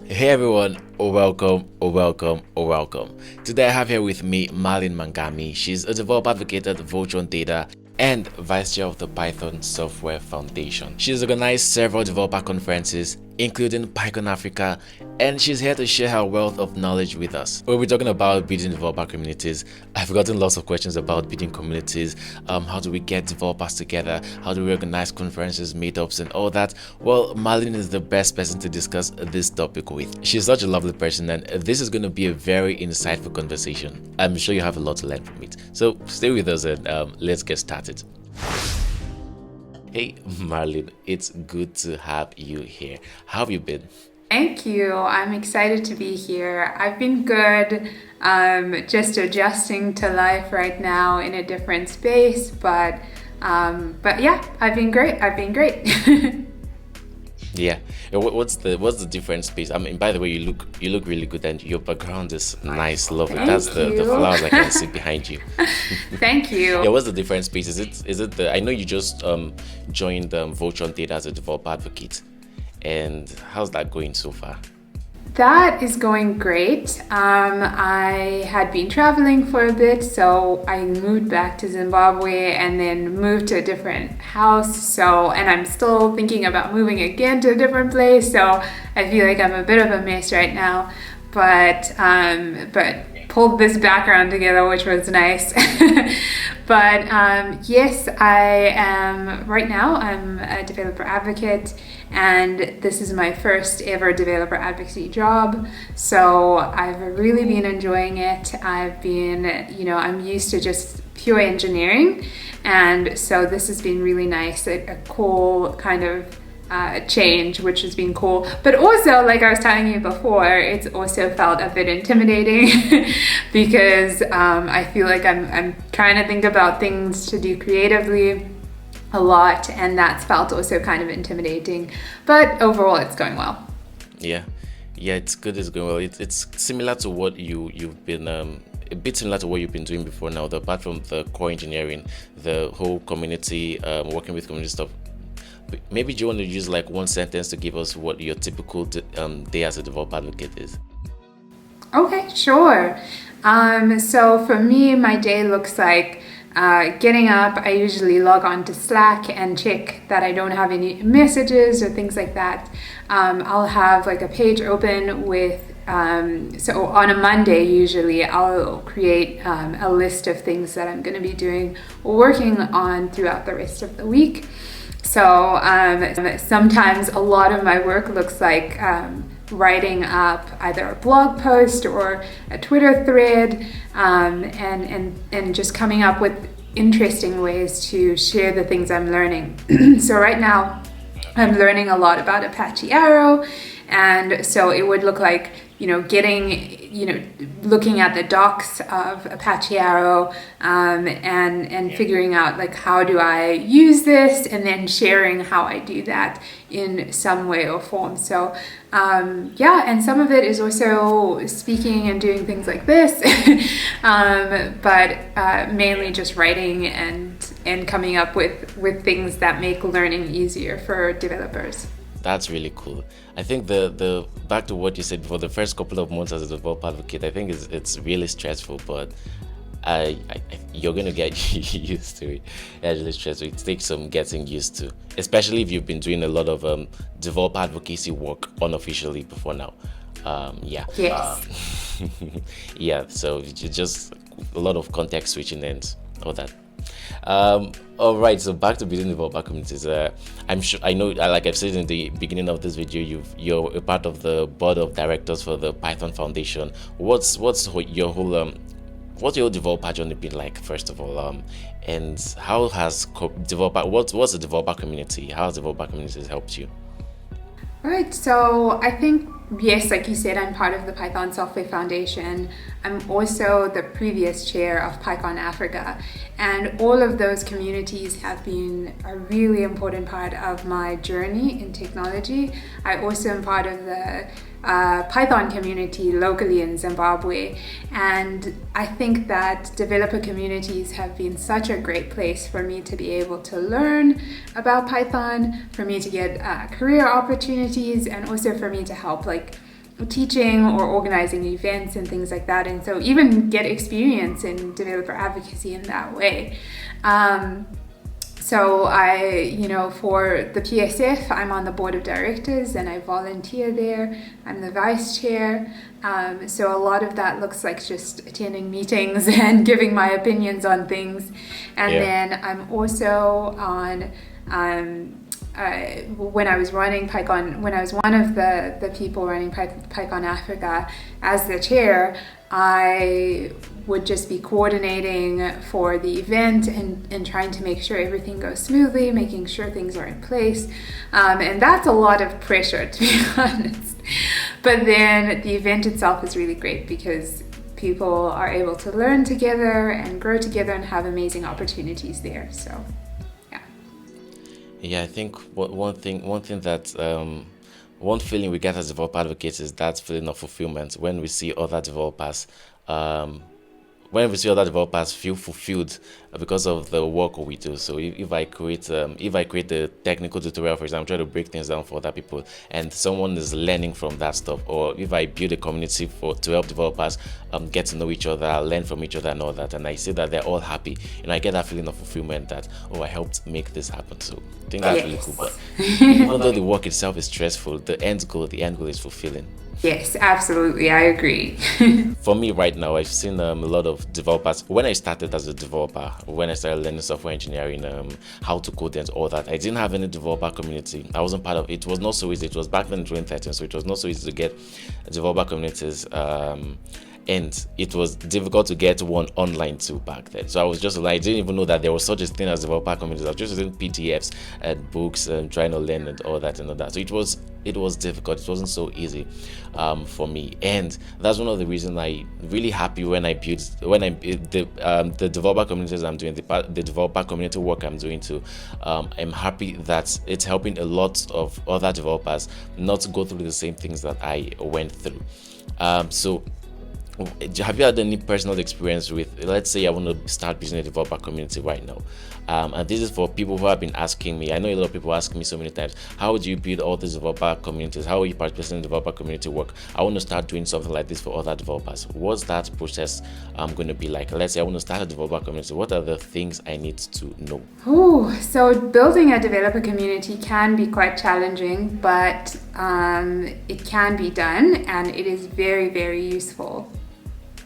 Hey everyone, welcome. Today I have here with me Marlene Mhangami. She's a developer advocate at Voltron Data and vice chair of the Python Software Foundation. She's organized several developer conferences, including Pycon Africa, and she's here to share her wealth of knowledge with us. We'll be talking about building developer communities. I've gotten lots of questions about building communities. How do we get developers together? How do we organize conferences, meetups, and all that? Well, Marlene is the best person to discuss this topic with. She's such a lovely person, and this is going to be a very insightful conversation. I'm sure you have a lot to learn from it. So stay with us and let's get started. Hey Marlene, it's good to have you here. How have you been? Thank you. I'm excited to be here. I've been good, just adjusting to life right now in a different space, but yeah, I've been great. Yeah. What's the different space? I mean, by the way, you look really good, and your background is nice, lovely. Thank That's the you. flowers I can see behind you. Thank Yeah, you. what's the different space? Is it the? I know you just joined Voltron Data as a developer advocate, and how's that going so far? That is going great. I had been traveling for a bit, so I moved back to Zimbabwe and then moved to a different house. And I'm still thinking about moving again to a different place. So I feel like I'm a bit of a mess right now, but pulled this background together, which was nice. But yes, I am right now. I'm a developer advocate, and this is my first ever developer advocacy job. So I've really been enjoying it. I'm used to just pure engineering, and so this has been really nice. A cool kind of change, which has been cool. But also, like I was telling you before, it's also felt a bit intimidating because I feel like I'm trying to think about things to do creatively a lot, and that's felt also kind of intimidating. But overall, it's going well. Yeah, yeah, it's good. It's going well. It's similar to what you've been a bit similar to what you've been doing before now. Apart from the core engineering, the whole community, working with community stuff. Maybe do you want to use like one sentence to give us what your typical day as a developer advocate is? Okay, sure. So for me, my day looks like getting up. I usually log on to Slack and check that I don't have any messages or things like that. I'll have like a page open with, so on a Monday, usually I'll create a list of things that I'm going to be doing or working on throughout the rest of the week. So sometimes a lot of my work looks like writing up either a blog post or a Twitter thread, and just coming up with interesting ways to share the things I'm learning. So right now I'm learning a lot about Apache Arrow, and so it would look like, looking at the docs of Apache Arrow, and figuring out like how do I use this, and then sharing how I do that in some way or form. So and some of it is also speaking and doing things like this, but mainly just writing and coming up with things that make learning easier for developers. That's really cool. I think the back to what you said before, the first couple of months as a developer advocate, I think it's really stressful, but you're gonna get used to it. It's actually stressful. It takes some getting used to, especially if you've been doing a lot of developer advocacy work unofficially before now. Yeah. Yes. Yeah. So it's just a lot of context switching and all that. All right, so back to building developer communities. I'm sure I know, like I've said in the beginning of this video, you're a part of the board of directors for the Python Foundation. What's your developer journey been like, first of all, and how has what's the developer community? How has developer communities helped you? Right, so I think, yes, like you said, I'm part of the Python Software Foundation. I'm also the previous chair of Pycon Africa, and all of those communities have been a really important part of my journey in technology. I also am part of the Python community locally in Zimbabwe, and I think that developer communities have been such a great place for me to be able to learn about Python, for me to get career opportunities, and also for me to help teaching or organizing events and things like that, and so even get experience in developer advocacy in that way. So for the PSF, I'm on the board of directors and I volunteer there. I'm the vice chair. So a lot of that looks like just attending meetings and giving my opinions on things. And then I'm also on, when I was running Pycon, when I was one of the people running Pycon Africa as the chair, I would just be coordinating for the event and trying to make sure everything goes smoothly, making sure things are in place. And that's a lot of pressure, to be honest. But then the event itself is really great because people are able to learn together and grow together and have amazing opportunities there. So, yeah. Yeah, I think one thing that one feeling we get as developer advocates is that feeling of fulfillment when we see other developers feel fulfilled because of the work we do. So if I create a technical tutorial, for example, try to break things down for other people, and someone is learning from that stuff, or if I build a community to help developers get to know each other, learn from each other and all that, and I see that they're all happy, I get that feeling of fulfillment that, I helped make this happen. So I think that's really cool. But even though the work itself is stressful, the end goal is fulfilling. Yes, absolutely. I agree. For me right now, I've seen a lot of developers. When I started as a developer, when I started learning software engineering, how to code and all that, I didn't have any developer community. I wasn't part of it. It was not so easy. It was back then in 2013, so it was not so easy to get developer communities. And it was difficult to get one online too back then. So I was just I didn't even know that there was such a thing as developer communities. I was just using PDFs and books and trying to learn and all that and all that. So it was difficult. It wasn't so easy for me, and that's one of the reasons I really happy when the developer communities I'm doing, the developer community work I'm doing too. I'm happy that it's helping a lot of other developers not to go through the same things that I went through. So have you had any personal experience with, let's say I want to start building a developer community right now, and this is for people who have been asking me. I know a lot of people ask me so many times, how do you build all these developer communities? How are you participating in developer community work? I want to start doing something like this for other developers. What's that process going to be like? Let's say I want to start a developer community. What are the things I need to know? So building a developer community can be quite challenging, but it can be done, and it is very, very useful.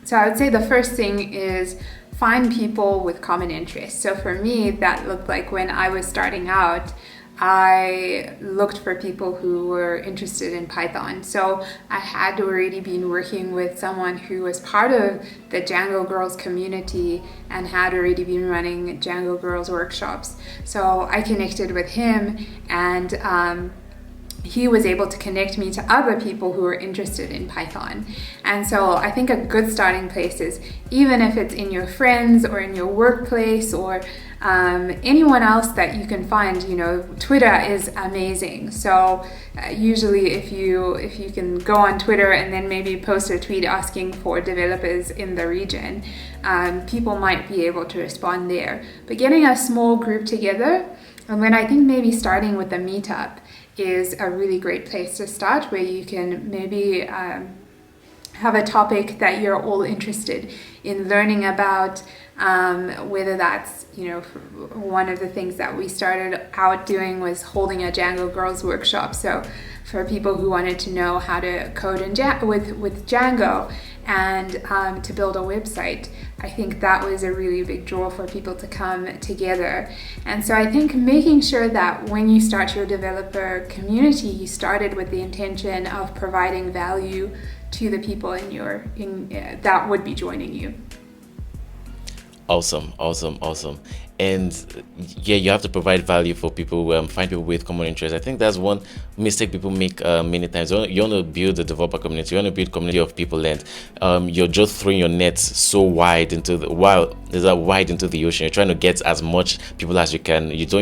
So I would say the first thing is find people with common interests. So for me, that looked like when I was starting out, I looked for people who were interested in Python. So I had already been working with someone who was part of the Django Girls community and had already been running Django Girls workshops. So I connected with him, and he was able to connect me to other people who are interested in Python. And so I think a good starting place is, even if it's in your friends or in your workplace or anyone else that you can find, Twitter is amazing. So usually if you can go on Twitter and then maybe post a tweet asking for developers in the region, people might be able to respond there. But getting a small group together, and then I think maybe starting with a meetup is a really great place to start, where you can maybe have a topic that you're all interested in learning about, whether that's, one of the things that we started out doing was holding a Django Girls workshop. So for people who wanted to know how to code with Django and to build a website, I think that was a really big draw for people to come together. And so I think making sure that when you start your developer community, you started with the intention of providing value to the people that would be joining you. Awesome. And yeah, you have to provide value for people, find people with common interests. I think that's one mistake people make many times. You want to build a developer community, you want to build a community of people, and you're just throwing your nets so wide into the ocean. You're trying to get as much people as you can. You don't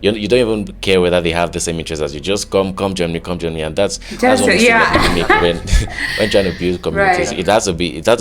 even care whether they have the same interests as you. Just come join me, and that's one mistake that people make when trying to build communities. Right. It has to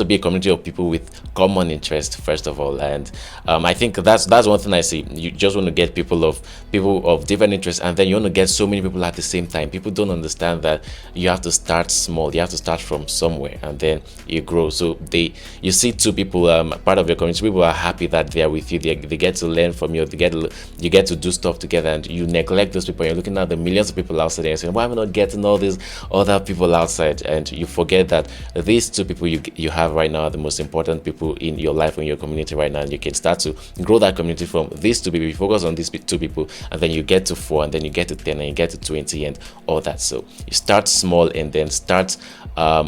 be a community of people with common interest first of all, and I think that's that's one thing I see. You just want to get people of different interests, and then you want to get so many people at the same time. People don't understand that you have to start small. You have to start from somewhere, and then you grow. So you see two people, part of your community. People are happy that they are with you. They get to learn from you. You get to do stuff together, and you neglect those people. You're looking at the millions of people outside there and saying, why am I not getting all these other people outside? And you forget that these two people you have right now are the most important people in your life, in your community right now. And you can start to grow that community from these two people. You focus on these two people, and then you get to 4, and then you get to 10, and you get to 20, and all that. So you start small, and then start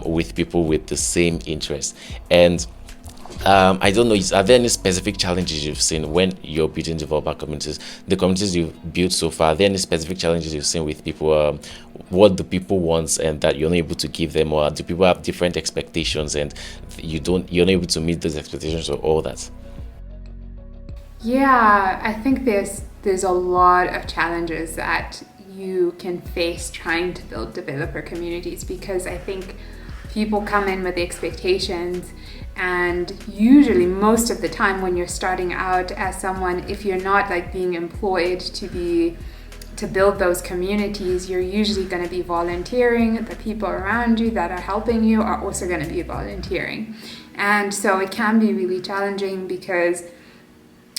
with people with the same interests. And I don't know, are there any specific challenges you've seen when you're building developer communities? The communities you've built so far, are there any specific challenges you've seen with people? What the people want and that you're not able to give them, or do people have different expectations and you're not able to meet those expectations, or all that? Yeah, I think there's a lot of challenges that you can face trying to build developer communities, because I think people come in with expectations, and usually most of the time when you're starting out as someone, if you're not like being employed to build those communities, you're usually going to be volunteering. The people around you that are helping you are also going to be volunteering, and so it can be really challenging because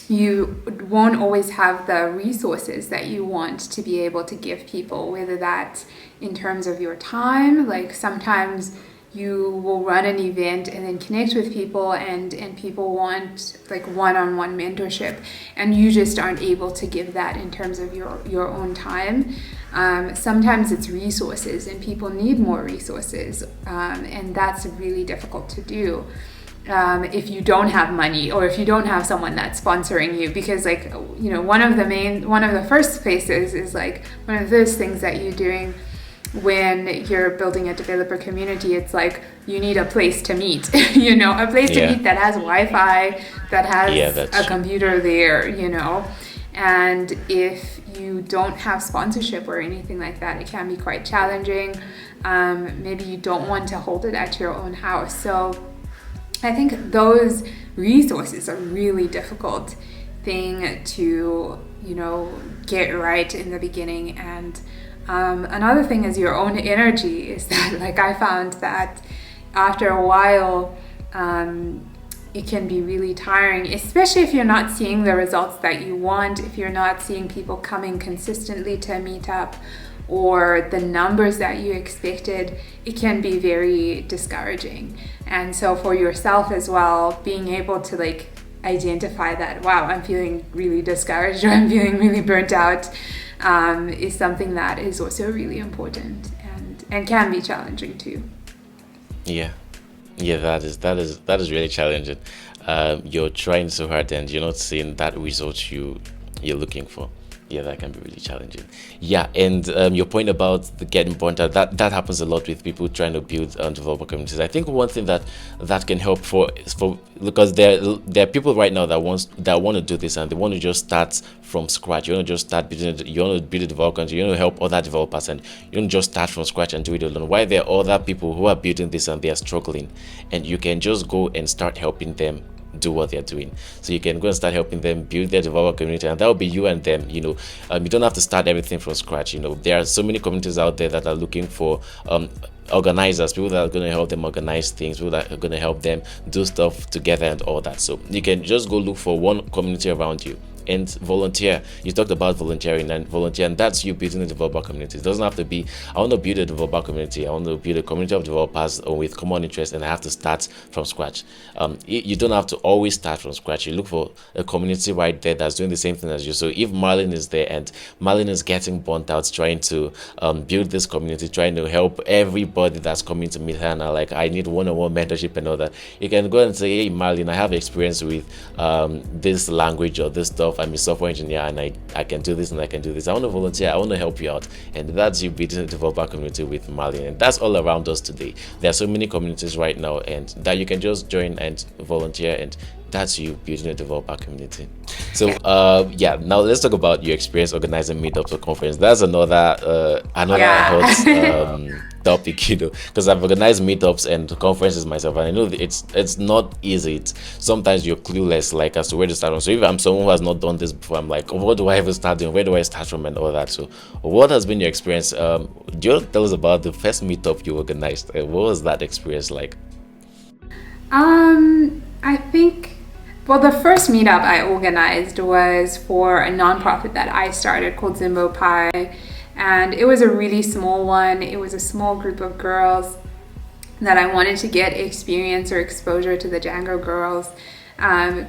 you won't always have the resources that you want to be able to give people, whether that's in terms of your time. Like sometimes you will run an event and then connect with people, and people want like one-on-one mentorship, and you just aren't able to give that in terms of your own time. Sometimes it's resources, and people need more resources, and that's really difficult to do. If you don't have money, or if you don't have someone that's sponsoring you, because like, you know, one of the first phases is like one of those things that you're doing when you're building a developer community. It's like you need a place to meet, you know, a place to meet that has Wi-Fi, that has a computer there, you know. And if you don't have sponsorship or anything like that, it can be quite challenging. Maybe you don't want to hold it at your own house. So I think those resources are really difficult thing to, you know, get right in the beginning. And another thing is your own energy. Is that, like, I found that after a while, it can be really tiring, especially if you're not seeing the results that you want, if you're not seeing people coming consistently to a meetup, or the numbers that you expected. It can be very discouraging. And so for yourself as well, being able to like identify that, wow, I'm feeling really discouraged, or I'm feeling really burnt out, is something that is also really important and can be challenging too. Yeah, that is really challenging. You're trying so hard and you're not seeing that result you're looking for. Yeah, that can be really challenging. Yeah, and your point about the getting burnt out, that happens a lot with people trying to build developer communities. I think one thing that can help for because there are people right now that want to do this, and they want to just start from scratch. You want to just start building. You want to build a developer community. You want to help other developers, and you don't just start from scratch and do it alone. Why there are other people who are building this and they are struggling, and you can just go and start helping them do what they're doing. So you can go and start helping them build their developer community, and that will be you and them. You know, you don't have to start everything from scratch. You know, there are so many communities out there that are looking for organizers, people that are going to help them organize things, people that are going to help them do stuff together and all that. So you can just go look for one community around you and volunteer. You talked about volunteering and volunteer, and that's you building a developer community. It doesn't have to be, I want to build a developer community, I want to build a community of developers with common interests, and I have to start from scratch. You don't have to always start from scratch. You look for a community right there that's doing the same thing as you. So if Marlene is there and Marlene is getting burnt out trying to build this community, trying to help everybody that's coming to meet her, and like, I need one-on-one mentorship and all that, you can go and say, hey Marlene, I have experience with this language or this stuff. I'm a software engineer and I can do this and I can do this. I want to volunteer. I want to help you out. And that's you building a developer community with Marlene. And that's all around us today. There are so many communities right now, and that you can just join and volunteer, and that's you building a developer community. So now let's talk about your experience organizing meetups or conference. That's another hot topic, because I've organized meetups and conferences myself, and I know that it's not easy. Sometimes you're clueless, like, as to where to start from. So if I'm someone who has not done this before, I'm like, oh, what do I even start doing? Where do I start from, and all that? So what has been your experience? Do you want to tell us about the first meetup you organized? What was that experience like? I think, well, the first meetup I organized was for a nonprofit that I started called Zimbo Pi, and it was a really small one. It was a small group of girls that I wanted to get experience or exposure to the Django Girls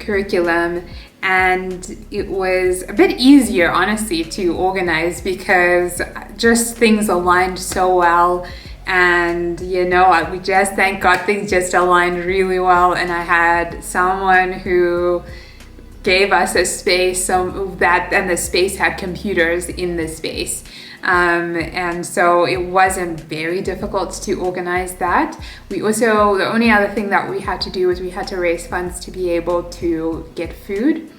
curriculum, and it was a bit easier, honestly, to organize because just things aligned so well. And we just, thank God, things just aligned really well, and I had someone who gave us a space and the space had computers in the space, and so it wasn't very difficult to organize that. The only other thing that we had to do was we had to raise funds to be able to get food.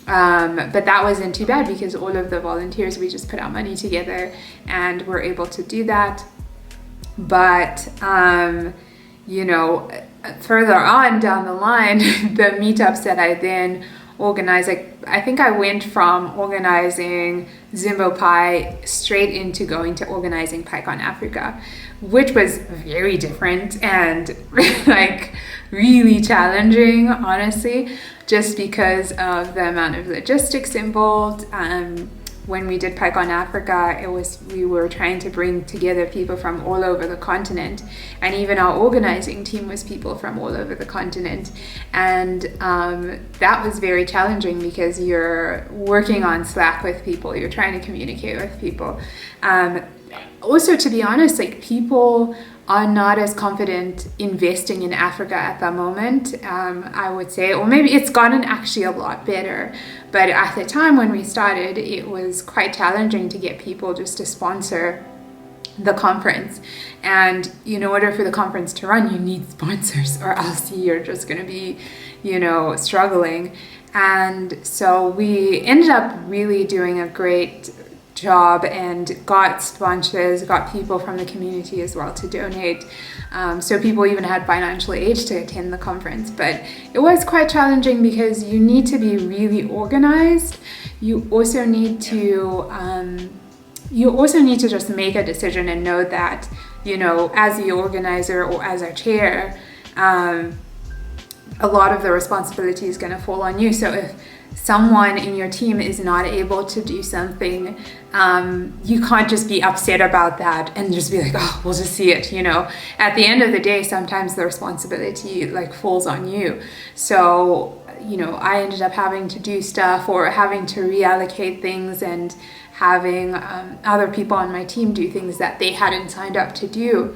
But that wasn't too bad because all of the volunteers, we just put our money together and were able to do that. But, further on down the line, the meetups that I then organized, I think I went from organizing Zimbo Pi straight into going to organizing Pycon Africa, which was very different and really challenging, honestly, just because of the amount of logistics involved. When we did Pycon Africa, we were trying to bring together people from all over the continent, and even our organizing team was people from all over the continent, and that was very challenging because you're working on Slack with people, you're trying to communicate with people. Also, to be honest, people are not as confident investing in Africa at the moment, I would say, or maybe it's gotten actually a lot better. But at the time when we started, it was quite challenging to get people just to sponsor the conference. And in order for the conference to run, you need sponsors, or else you're just going to be, struggling. And so we ended up really doing a great job and got sponsors, got people from the community as well to donate. So people even had financial aid to attend the conference. But it was quite challenging because you need to be really organized. You also need to just make a decision and know that, as the organizer or as a chair, a lot of the responsibility is going to fall on you. So if someone in your team is not able to do something, you can't just be upset about that and just be like, oh, we'll just see it. At the end of the day, sometimes the responsibility falls on you. So I ended up having to do stuff or having to reallocate things and having other people on my team do things that they hadn't signed up to do.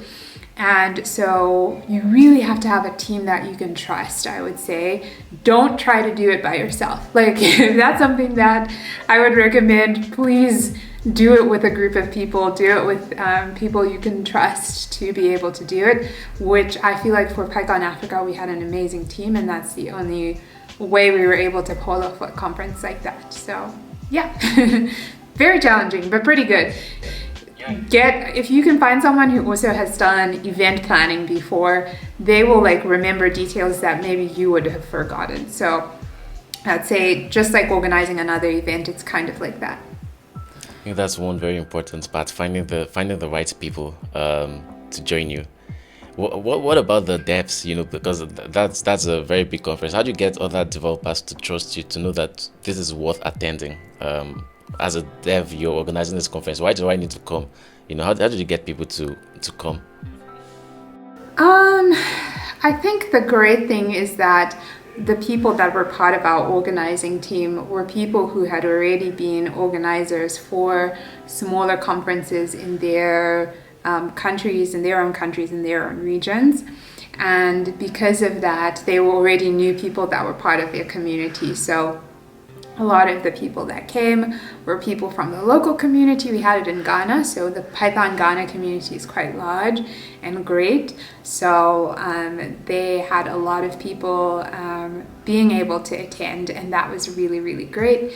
And so you really have to have a team that you can trust, I would say. Don't try to do it by yourself. If that's something that I would recommend, please do it with a group of people. Do it with people you can trust to be able to do it, which I feel like for Pycon Africa, we had an amazing team, and that's the only way we were able to pull off a conference like that. So yeah, very challenging, but pretty good. If you can find someone who also has done event planning before, they will remember details that maybe you would have forgotten. So I'd say just like organizing another event, it's kind of like that. I think that's one very important part, finding the right people to join you. What about the devs? Because that's a very big conference. How do you get other developers to trust you, to know that this is worth attending? As a dev, you're organizing this conference. Why do I need to come? How did you get people to come? I think the great thing is that the people that were part of our organizing team were people who had already been organizers for smaller conferences in their countries, in their own regions. And because of that, they already knew people that were part of their community. So A lot of the people that came were people from the local community. We had it in Ghana, so the Python Ghana community is quite large and great. So they had a lot of people being able to attend, and that was really, really great.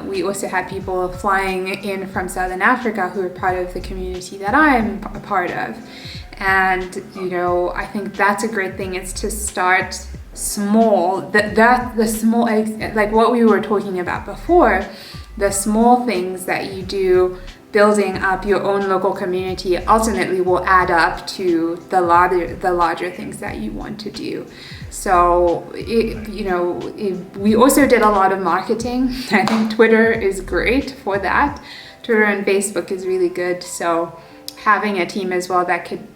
We also had people flying in from Southern Africa who are part of the community that I'm a part of. And, you know, I think that's a great thing, is to start small, the small, like what we were talking about before, the small things that you do building up your own local community ultimately will add up to the larger things that you want to do. So, we also did a lot of marketing. I think Twitter is great for that. Twitter and Facebook is really good. So having a team as well that could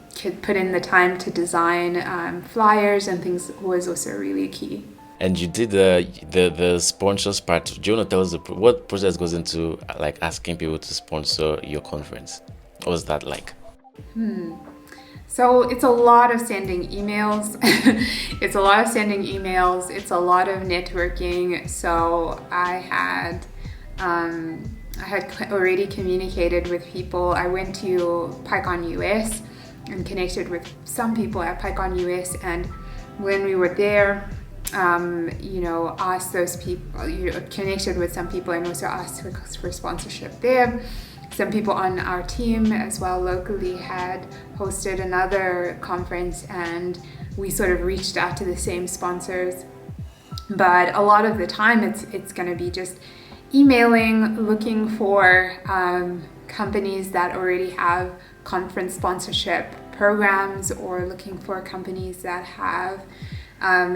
put in the time to design flyers and things was also really key. And you did the sponsors part. Do you want to tell us what process goes into like asking people to sponsor your conference? What was that like? So it's a lot of sending emails. It's a lot of networking. So I had already communicated with people. I went to Pycon US and connected with some people at Pycon US, and when we were there, asked those people, connected with some people and also asked for sponsorship there. Some people on our team as well locally had hosted another conference, and we sort of reached out to the same sponsors. But a lot of the time it's going to be just emailing, looking for companies that already have conference sponsorship programs, or looking for companies that have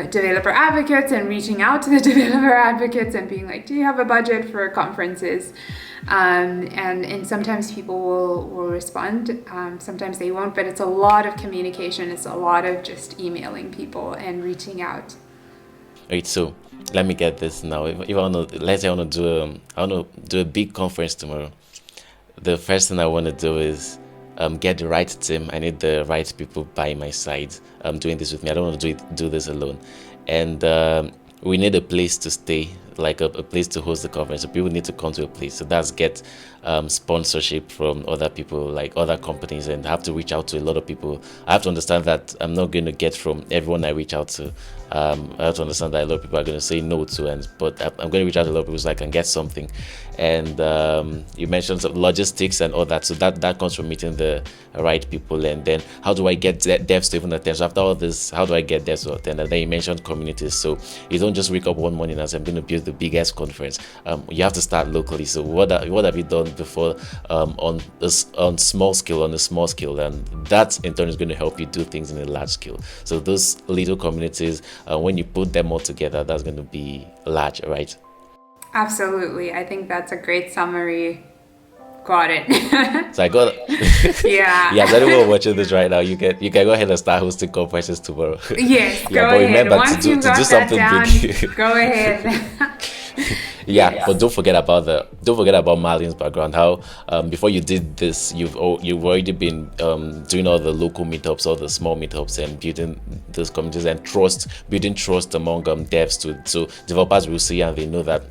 developer advocates and reaching out to the developer advocates and being like, do you have a budget for conferences? And sometimes people will respond, sometimes they won't, but it's a lot of communication. It's a lot of just emailing people and reaching out. Right, so let me get this now. If I want to, let's say I want to do a big conference tomorrow, the first thing I want to do is get the right team. I need the right people by my side doing this with me. I don't want to do this alone. And we need a place to stay, like a place to host the conference. So people need to come to a place. So that's get sponsorship from other people, like other companies, and I have to reach out to a lot of people. I have to understand that I'm not going to get from everyone I reach out to. I have to understand that a lot of people are going to say no to, but I'm going to reach out to a lot of people so I can get something. And you mentioned some logistics and all that, so that comes from meeting the right people. And then how do I get devs to even attend? So after all this, how do I get devs to attend? And then you mentioned communities, so you don't just wake up one morning and say, I'm going to build the biggest conference. You have to start locally. So what have you done before on a small scale, and that in turn is going to help you do things in a large scale. So those little communities, when you put them all together, that's going to be large, right? Absolutely. I think that's a great summary. Got it. So I got yeah. Yeah, anyone watching this right now, you can go ahead and start hosting conferences tomorrow. Yes, yeah, go but ahead. remember Once to you do got something that down, big. go ahead. Yeah, Yes. but don't forget about Marlene's background. How before you did this, you've already been doing all the local meetups, all the small meetups, and building those communities and building trust among devs. So developers will see and they know that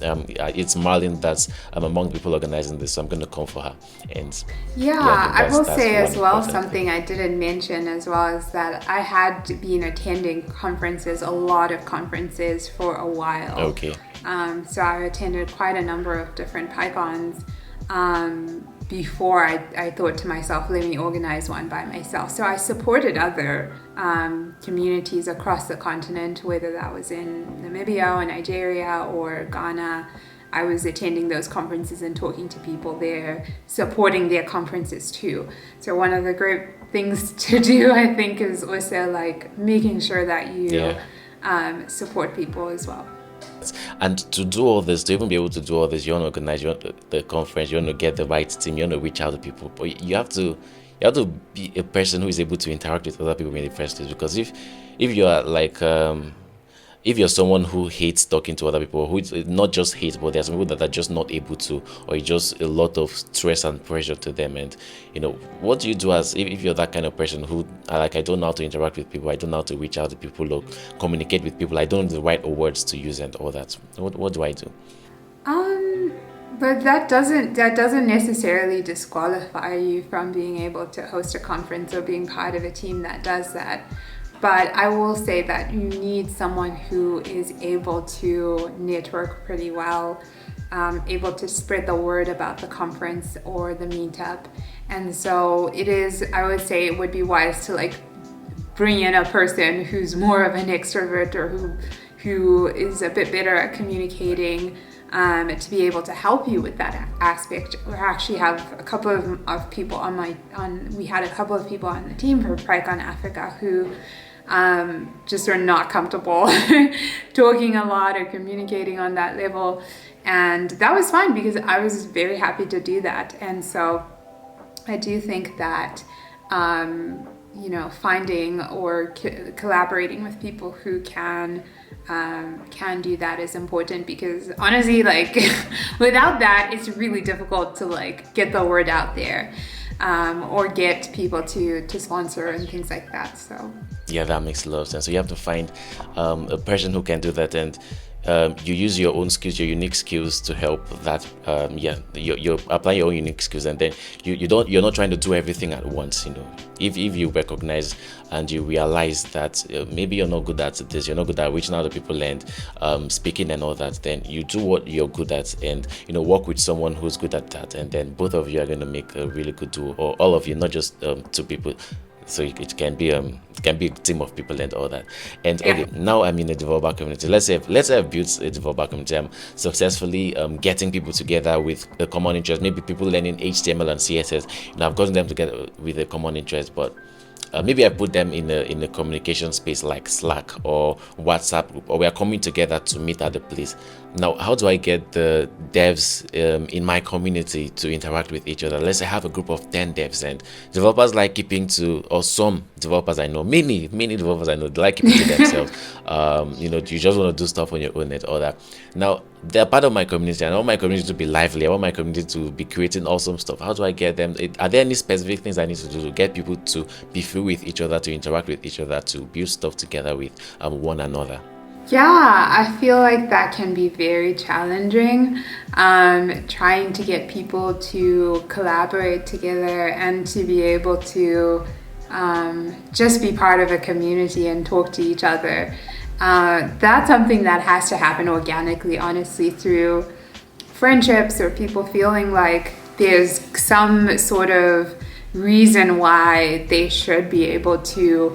it's Marlene that's among people organizing this. So I'm going to come for her. And I will that's say as one well, important something I didn't mention as well is that I had been attending conferences, a lot of conferences for a while. Okay. So I attended quite a number of different Pycons before I thought to myself, let me organize one by myself. So I supported other communities across the continent, whether that was in Namibia or Nigeria or Ghana. I was attending those conferences and talking to people there, supporting their conferences too. So one of the great things to do, I think, is also like making sure that you support people as well. And to do all this, to even be able to do all this, you want to organize the conference, you want to get the right team, you want to reach out to people, but you have to be a person who is able to interact with other people in the first place. Because if you are like if you're someone who hates talking to other people, who not just hate, but there's some people that are just not able to, or it's just a lot of stress and pressure to them. And what do you do as if you're that kind of person who I don't know how to interact with people, I don't know how to reach out to people or communicate with people, I don't know the right words to use and all that. What do I do? But that doesn't necessarily disqualify you from being able to host a conference or being part of a team that does that. But I will say that you need someone who is able to network pretty well, able to spread the word about the conference or the meetup. And so I would say it would be wise to like bring in a person who's more of an extrovert or who is a bit better at communicating, to be able to help you with that aspect. We actually have a couple of people we had a couple of people on the team for Pycon Africa who just are not comfortable talking a lot or communicating on that level. And that was fine because I was very happy to do that. And so I do think that, finding or collaborating with people who can do that is important, because honestly, like without that, it's really difficult to like get the word out there, or get people to sponsor and things like that. So yeah, that makes a lot of sense. So you have to find a person who can do that, and you use your own skills, your unique skills to help that. You apply your own unique skills, and then you're not trying to do everything at once. If you recognize and you realize that maybe you're not good at this, you're not good at reaching out to people and speaking and all that, then you do what you're good at, and work with someone who's good at that, and then both of you are going to make a really good duo, or all of you, not just two people. So it can be a team of people and all that. And okay, now I'm in a developer community. Let's say I've built a developer community. I'm successfully getting people together with a common interest. Maybe people learning HTML and CSS. I've gotten them together with a common interest, but maybe I put them in a communication space like Slack or WhatsApp group, or we are coming together to meet at the place. Now, how do I get the devs in my community to interact with each other? Let's say I have a group of 10 devs, and developers like keeping to, or some developers I know, many developers I know, they like keeping to themselves. You just want to do stuff on your own and all that. Now, they're part of my community. I want my community to be lively. I want my community to be creating awesome stuff. How do I get them? Are there any specific things I need to do to get people to be free with each other, to interact with each other, to build stuff together with one another? Yeah, I feel like that can be very challenging, trying to get people to collaborate together and to be able to just be part of a community and talk to each other. That's something that has to happen organically, honestly, through friendships or people feeling like there's some sort of reason why they should be able to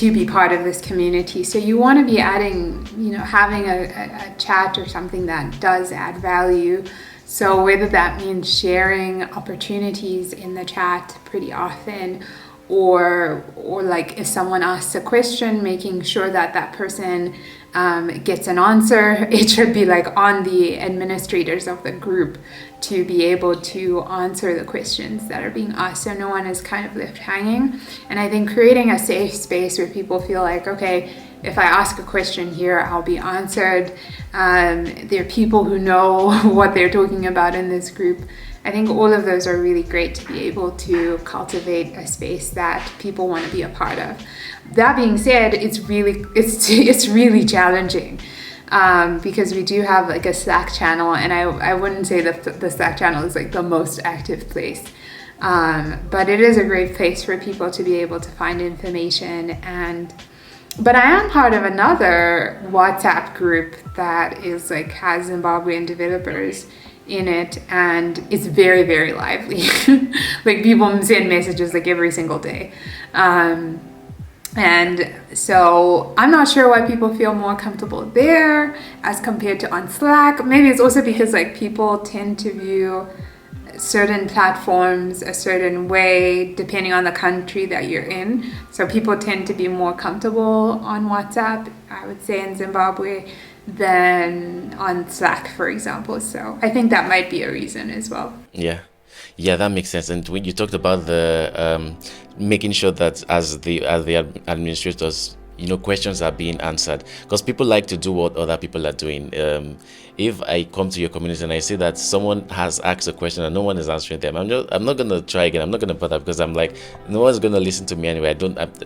be part of this community. So you want to be adding, having a chat or something that does add value. So whether that means sharing opportunities in the chat pretty often, or like if someone asks a question, making sure that person gets an answer. It should be like on the administrators of the group to be able to answer the questions that are being asked, so no one is kind of left hanging. And I think creating a safe space where people feel like, okay, if I ask a question here, I'll be answered. There are people who know what they're talking about in this group. I think all of those are really great to be able to cultivate a space that people want to be a part of. That being said, it's really challenging, because we do have like a Slack channel, and I wouldn't say that the Slack channel is like the most active place, but it is a great place for people to be able to find information. But I am part of another WhatsApp group that is like has Zimbabwean developers in it, and it's very, very lively. Like people send messages like every single day. And so I'm not sure why people feel more comfortable there as compared to on Slack. Maybe it's also because like people tend to view certain platforms a certain way depending on the country that you're in. So people tend to be more comfortable on WhatsApp, I would say, in Zimbabwe than on Slack, for example. So I think that might be a reason as well. Yeah, that makes sense. And when you talked about the making sure that as the administrators questions are being answered, because people like to do what other people are doing. If I come to your community and I see that someone has asked a question and no one is answering them, I'm not gonna try again. I'm not gonna bother, because I'm like, no one's gonna listen to me anyway.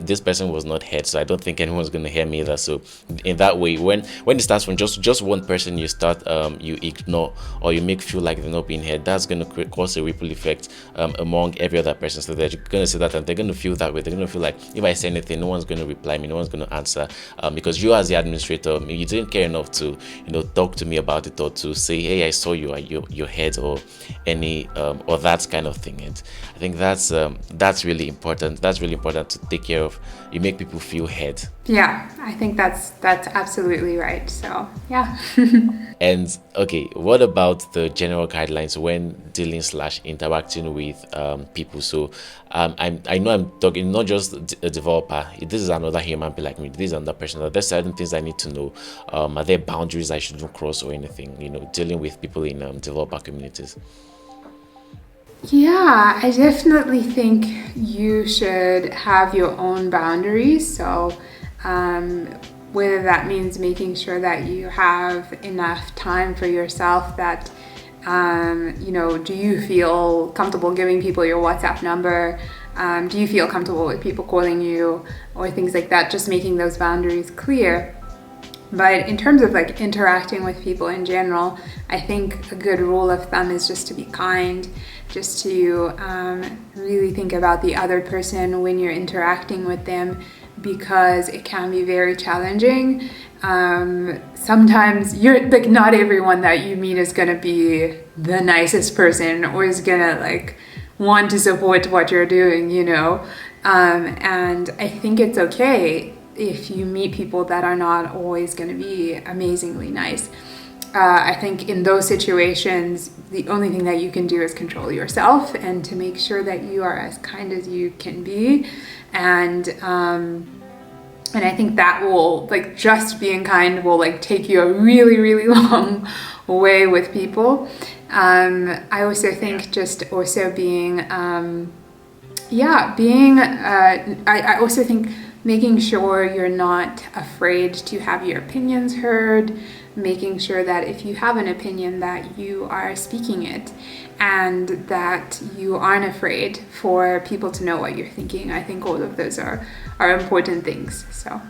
This person was not heard, so I don't think anyone's gonna hear me either. So in that way, when it starts from just one person, you start you ignore, or you make feel like they're not being heard, that's gonna cause a ripple effect among every other person. So they're gonna say that, and they're gonna feel that way. They're gonna feel like, if I say anything, no one's gonna reply me, no one's gonna answer, because you, as the administrator, you didn't care enough to talk to me about it, or to say, hey, I saw your head, or any or that kind of thing. And I think that's really important. That's really important to take care of. You make people feel heard. Yeah, I think that's absolutely right. So yeah. And okay, what about the general guidelines when dealing / interacting with people? So I know I'm talking not just a developer. This is another human being like me. This is another person. There's certain things I need to know. Are there boundaries I shouldn't cross or anything? Dealing with people in developer communities. Yeah, I definitely think you should have your own boundaries. So, whether that means making sure that you have enough time for yourself, that, do you feel comfortable giving people your WhatsApp number? Do you feel comfortable with people calling you, or things like that? Just making those boundaries clear. But in terms of like interacting with people in general, I think a good rule of thumb is just to be kind, just to really think about the other person when you're interacting with them, because it can be very challenging. Sometimes you're like, not everyone that you meet is gonna be the nicest person, or is gonna like want to support what you're doing, and I think it's okay if you meet people that are not always going to be amazingly nice. I think in those situations, the only thing that you can do is control yourself, and to make sure that you are as kind as you can be. And I think that will, like, just being kind will like take you a really, really long way with people. I also think just also being, I also think making sure you're not afraid to have your opinions heard, making sure that if you have an opinion that you are speaking it, and that you aren't afraid for people to know what you're thinking. I think all of those are important things. So.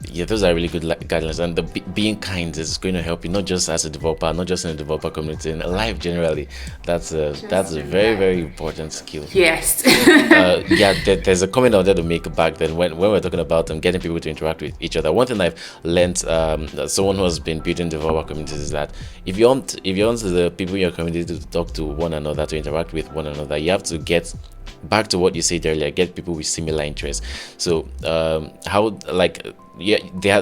Yeah, those are really good guidelines, and the being kind is going to help you, not just as a developer, not just in the developer community, in life generally. That's a very, very important skill. Yes. There's a comment out there to make back then when we're talking about getting people to interact with each other. One thing I've learned, someone who has been building developer communities, is that if you want the people in your community to talk to one another, to interact with one another, you have to get back to what you said earlier, get people with similar interests. So there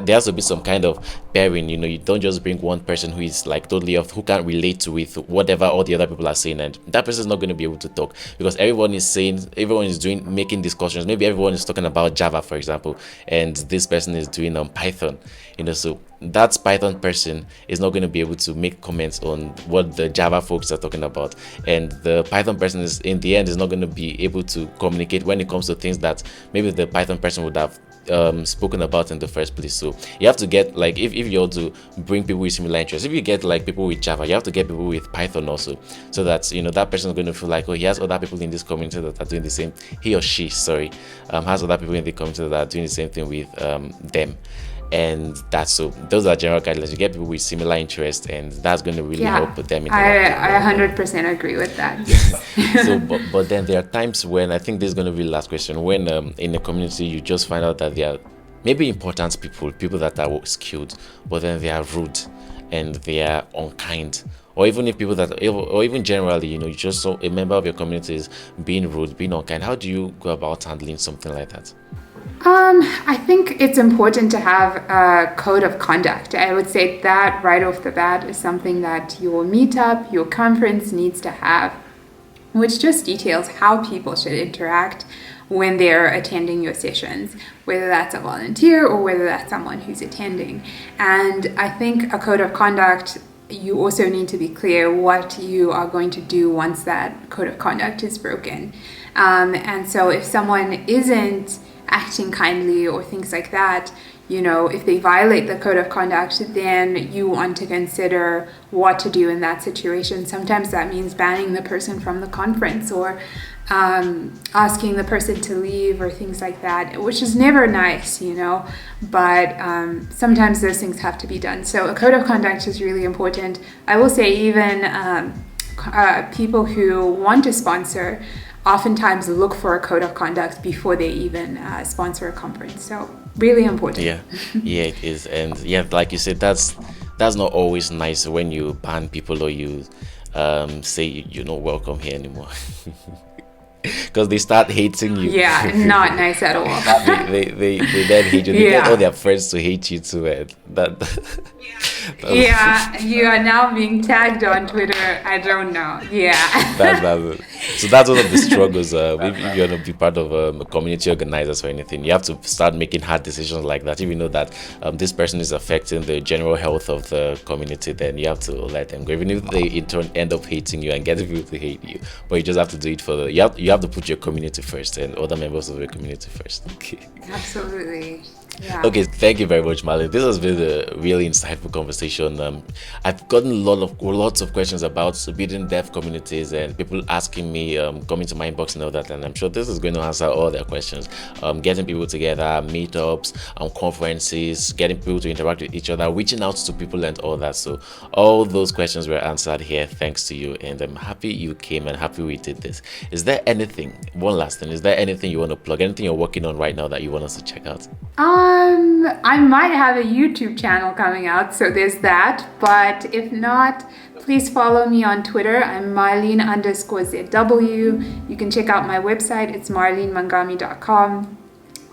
has to be some kind of pairing. You don't just bring one person who is like totally off, who can't relate with whatever all the other people are saying, and that person is not going to be able to talk, because everyone is making discussions. Maybe everyone is talking about Java, for example, and this person is doing Python. So that Python person is not going to be able to make comments on what the Java folks are talking about, and the Python person is in the end is not going to be able to communicate when it comes to things that maybe the Python person would have spoken about in the first place. So you have to get, like, if you want to bring people with similar interests, if you get like people with Java, you have to get people with Python also, so that that person is going to feel like, oh, he has other people in this community that are doing the same, he or she has other people in the community that are doing the same thing with them. And those are general guidelines. You get people with similar interests, and that's going to really help with them. I 100% agree with that. So, but then there are times when, I think this is going to be the last question, when in a community you just find out that there are maybe important people that are skilled, but then they are rude and they are unkind. Or even if people or even generally, you just saw a member of your community is being rude, being unkind. How do you go about handling something like that? I think it's important to have a code of conduct. I would say that right off the bat is something that your meetup, your conference needs to have, which just details how people should interact when they're attending your sessions, whether that's a volunteer or whether that's someone who's attending. And I think a code of conduct, you also need to be clear what you are going to do once that code of conduct is broken. And so if someone isn't acting kindly or things like that, if they violate the code of conduct, then you want to consider what to do in that situation. Sometimes that means banning the person from the conference or asking the person to leave or things like that, which is never nice, but sometimes those things have to be done. So a code of conduct is really important. I will say even people who want to sponsor oftentimes look for a code of conduct before they even sponsor a conference. So really important. Yeah, it is. And yeah, like you said, that's not always nice when you ban people or you say you're not welcome here anymore. Because they start hating you. Yeah, not nice at all. they then hate you. They get all their friends to hate you too. And you are now being tagged on Twitter. I don't know. Yeah. So that's one of the struggles. If you're going to be part of a community organizers or anything, you have to start making hard decisions like that. If you know that this person is affecting the general health of the community, then you have to let them go. Even if they in turn end up hating you and getting people to hate you, but you just have to do it for you have to put your community first and other members of your community first. Okay. Absolutely. Yeah. Okay, thank you very much, Marlene. This has been a really insightful conversation. I've gotten lots of questions about building deaf communities and people asking me, coming to my inbox and all that, and I'm sure this is going to answer all their questions. Getting people together, meetups, conferences, getting people to interact with each other, reaching out to people and all that. So all those questions were answered here thanks to you, and I'm happy you came and happy we did this. Is there anything, one last thing, is there anything you want to plug, anything you're working on right now that you want us to check out? I might have a YouTube channel coming out, so there's that. But if not, please follow me on Twitter. I'm Marlene_ZW. You can check out my website. It's marlenemhangami.com.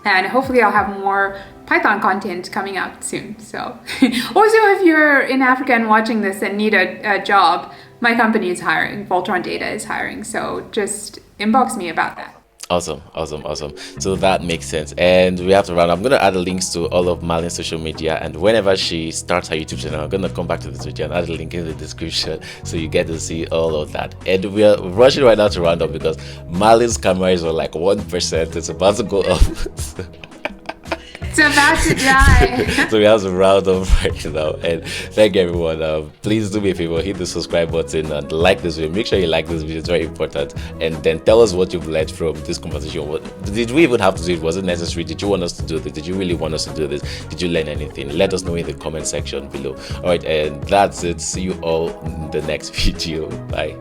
And hopefully I'll have more Python content coming out soon. So also, if you're in Africa and watching this and need a job, my company is hiring. Voltron Data is hiring. So just inbox me about that. Awesome. So that makes sense. And we have to run. I'm going to add the links to all of Marlene's social media. And whenever she starts her YouTube channel, I'm going to come back to this video and add a link in the description so you get to see all of that. And we're rushing right now to round up because Marlene's camera is on like 1%. It's about to go up. It's about to die. So we have to round up right now. And thank you, everyone. Please do me a favor, hit the subscribe button and like this video. Make sure you like this video, it's very important. And then tell us what you've learned from this conversation. Did we even have to do it? Was it necessary? Did you want us to do this? Did you really want us to do this? Did you learn anything? Let us know in the comment section below. All right, and that's it. See you all in the next video. Bye.